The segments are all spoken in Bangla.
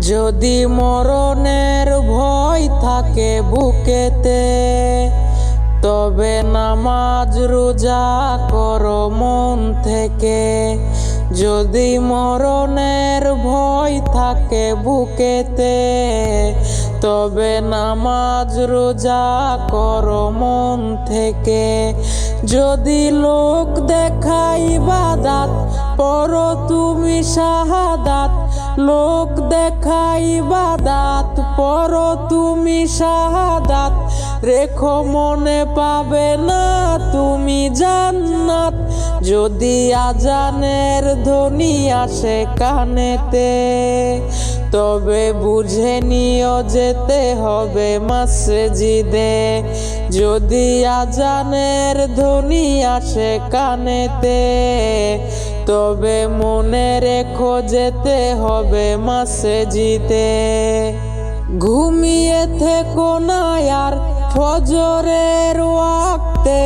যদি মরণের ভয় থাকে বুকেতে, তবে নামাজ রোজা করো মন থেকে। যদি মরণের ভয় থাকে বুকেতে, তবে নামাজ রোজা করো মন থেকে। যদি লোক দেখাই ইবাদত পড়ো তুমি শাহাদাত, লোক দেখাই ইবাদত পড়ো তুমি শাহাদাত। রেখো মনে পাবে না তুমি জান্নাত, যদি আজানের ধ্বনি আসে কানেতে। তবে বুঝে নিও যেতে হবে মসজিদে, যদি আজানের ধ্বনি আসে কানেতে। তবে মনে রেখো যেতে হবে মসজিদে। ঘুমিয়ে থেকো না আর ফজরের ওয়াক্তে,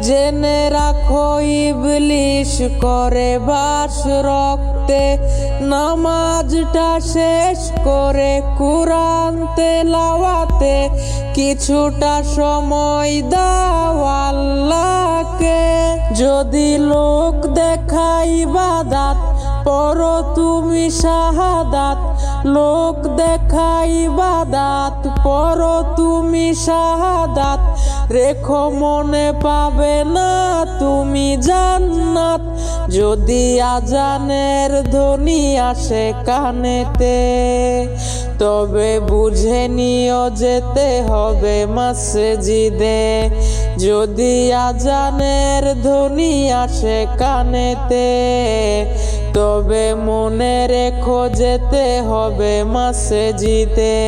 জেনে রাখো ইবলিশ করে বাস রক্তে। নামাজটা শেষ করে কুরআন তেলাওয়াতে কিছুটা সময় দাও আল্লাহকে। যদি লোক দেখাই ইবাদত পড়ো তুমি শাহাদাত, লোক দেখাই ইবাদত পড়ো তুমি শাহাদাত। রেখো মনে পাবে না তুমি জান্নাত, যদি আজানের ধ্বনি আসে কানেতে। তবে বুঝে নিও যেতে হবে মসজিদে, যদি আজানের ধ্বনি আসে কানেতে। তবে মনে রেখো যেতে হবে মসজিদে।